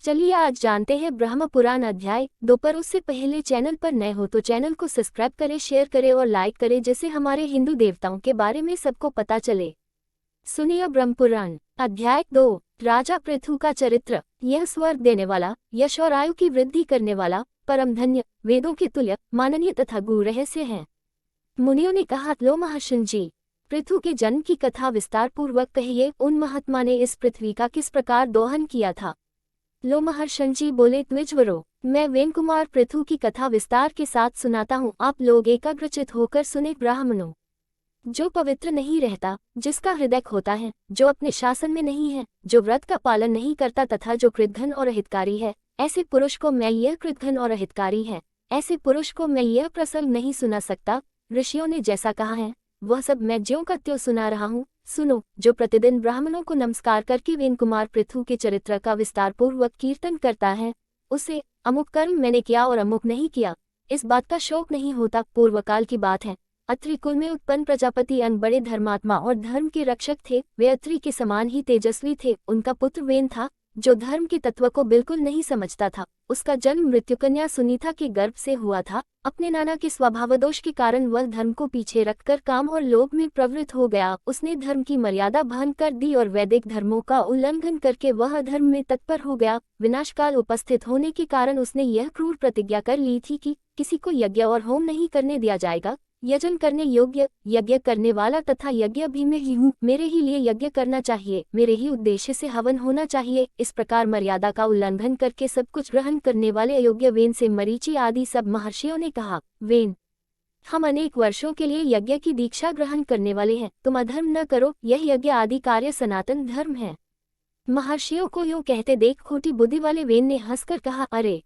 चलिए आज जानते हैं ब्रह्म पुराण अध्याय 2 पर। उससे पहले चैनल पर नए हो तो चैनल को सब्सक्राइब करें, शेयर करें और लाइक करें, जिससे हमारे हिंदू देवताओं के बारे में सबको पता चले। सुनिए ब्रह्म पुराण अध्याय 2। राजा पृथु का चरित्र। यह स्वर्ग देने वाला, यश और आयु की वृद्धि करने वाला, परम धन्य, वेदों के तुल्य, माननीय तथा गूढ़ रहस्य है। मुनियों ने कहा, लो महर्षि जी, पृथु के जन्म की कथा विस्तार पूर्वक कहिए। उन महात्मा ने इस पृथ्वी का किस प्रकार दोहन किया था। लो महर्षि जी बोले, द्विजवरो, मैं वेन कुमार पृथु की कथा विस्तार के साथ सुनाता हूँ। आप लोग एकाग्रचित होकर सुने। ब्राह्मणों, जो पवित्र नहीं रहता, जिसका हृदय खोता है, जो अपने शासन में नहीं है, जो व्रत का पालन नहीं करता तथा जो कृतघ्न और अहितकारी है, ऐसे पुरुष को मैं यह कृतघ्न और अहितकारी है, ऐसे पुरुष को मैं यह प्रसंग नहीं सुना सकता। ऋषियों ने जैसा कहा है वह सब मैं ज्यों का त्यों सुना रहा हूँ। सुनो, जो प्रतिदिन ब्राह्मणों को नमस्कार करके वेन कुमार पृथु के चरित्र का विस्तार पूर्वक कीर्तन करता है, उसे अमुक कर्म मैंने किया और अमुक नहीं किया, इस बात का शोक नहीं होता। पूर्वकाल की बात है। अत्रि कुल में उत्पन्न प्रजापति अन बड़े धर्मात्मा और धर्म के रक्षक थे। वे अत्रि के समान ही तेजस्वी थे। उनका पुत्र वेन था, जो धर्म के तत्व को बिल्कुल नहीं समझता था। उसका जन्म मृत्युकन्या सुनीता के गर्भ से हुआ था। अपने नाना के स्वभावदोष के कारण वह धर्म को पीछे रखकर काम और लोभ में प्रवृत्त हो गया। उसने धर्म की मर्यादा भंग कर दी और वैदिक धर्मों का उल्लंघन करके वह अधर्म में तत्पर हो गया। विनाशकाल उपस्थित होने के कारण उसने यह क्रूर प्रतिज्ञा कर ली थी कि किसी को यज्ञ और होम नहीं करने दिया जाएगा। यजन करने योग्य, यज्ञ करने वाला तथा यज्ञ भी मैं ही हूँ। मेरे ही लिए यज्ञ करना चाहिए, मेरे ही उद्देश्य से हवन होना चाहिए। इस प्रकार मर्यादा का उल्लंघन करके सब कुछ ग्रहण करने वाले अयोग्य वेन से मरीचि आदि सब महर्षियों ने कहा, वेन, हम अनेक वर्षों के लिए यज्ञ की दीक्षा ग्रहण करने वाले हैं, तुम अधर्म न करो। यह यज्ञ आदि कार्य सनातन धर्म है। महर्षियों को यूं कहते देख खोटी बुद्धि वाले वेन ने हंसकर कहा, अरे,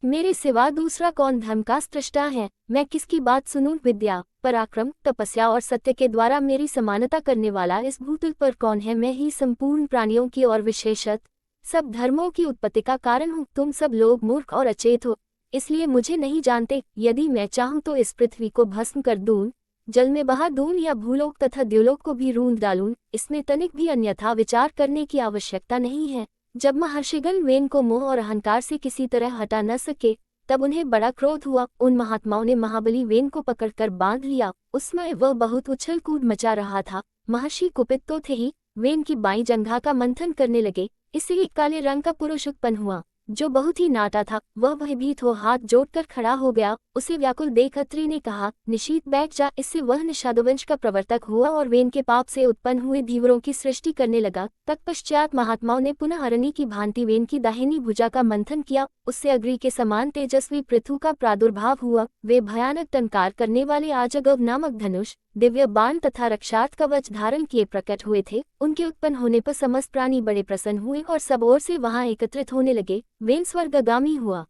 मेरे सिवा दूसरा कौन धर्म का सृष्टा है। मैं किसकी बात सुनूं। विद्या, पराक्रम, तपस्या और सत्य के द्वारा मेरी समानता करने वाला इस भूतल पर कौन है। मैं ही संपूर्ण प्राणियों की और विशेषत सब धर्मों की उत्पत्ति का कारण हूँ। तुम सब लोग मूर्ख और अचेत हो, इसलिए मुझे नहीं जानते। यदि मैं चाहूँ तो इस पृथ्वी को भस्म कर दूं, जल में बहा दूं या भूलोक तथा द्युलोक को भी रूंध डालूं। इसमें तनिक भी अन्यथा विचार करने की आवश्यकता नहीं है। जब महर्षिगण वेन को मोह और अहंकार से किसी तरह हटा न सके, तब उन्हें बड़ा क्रोध हुआ। उन महात्माओं ने महाबली वेन को पकड़कर बांध लिया। उसमें वह बहुत उछल कूद मचा रहा था। महर्षि कुपित तो थे ही, वेन की बाईं जंघा का मंथन करने लगे। इससे एक काले रंग का पुरुष उत्पन्न हुआ, जो बहुत ही नाटा था। वह भयभीत हो हाथ जोड़कर खड़ा हो गया। उसे व्याकुल देख अत्रि ने कहा, निशीत बैठ जा। इससे वह निषादवंश का प्रवर्तक हुआ और वेन के पाप से उत्पन्न हुए धीवरों की सृष्टि करने लगा। तत्पश्चात महात्माओं ने पुनः अरणी की भांति वेन की दाहिनी भुजा का मंथन किया। उससे अग्नि के समान तेजस्वी पृथु का प्रादुर्भाव हुआ। वे भयानक टंकार करने वाले आजगव नामक धनुष, दिव्य बाण तथा रक्षार्थ कवच धारण किए प्रकट हुए थे। उनके उत्पन्न होने पर समस्त प्राणी बड़े प्रसन्न हुए और सब ओर से वहां एकत्रित होने लगे। वेन स्वर्गगामी हुआ।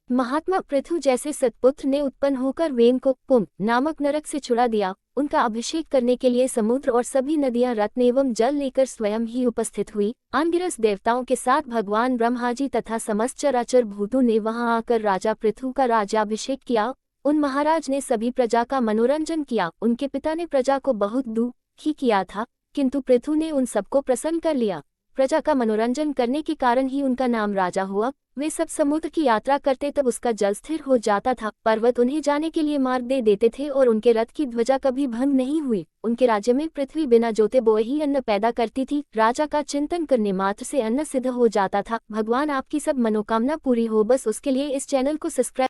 महात्मा पृथु जैसे सत्पुत्र ने उत्पन्न होकर वेन को पुम नामक नरक से छुड़ा दिया। उनका अभिषेक करने के लिए समुद्र और सभी नदियां रत्न एवं जल लेकर स्वयं ही उपस्थित हुई। आंगिरस देवताओं के साथ भगवान ब्रह्माजी तथा समस्त चराचर भूतों ने वहां आकर राजा पृथु का राज्याभिषेक किया। उन महाराज ने सभी प्रजा का मनोरंजन किया। उनके पिता ने प्रजा को बहुत दुखी किया था, किंतु पृथु ने उन सबको प्रसन्न कर लिया। प्रजा का मनोरंजन करने के कारण ही उनका नाम राजा हुआ। वे सब समुद्र की यात्रा करते तब उसका जल स्थिर हो जाता था। पर्वत उन्हें जाने के लिए मार्ग दे देते थे और उनके रथ की ध्वजा कभी भंग नहीं हुई। उनके राज्य में पृथ्वी बिना जोते बोए ही अन्न पैदा करती थी। राजा का चिंतन करने मात्र से अन्न सिद्ध हो जाता था। भगवान आपकी सब मनोकामना पूरी हो, बस उसके लिए इस चैनल को सब्सक्राइब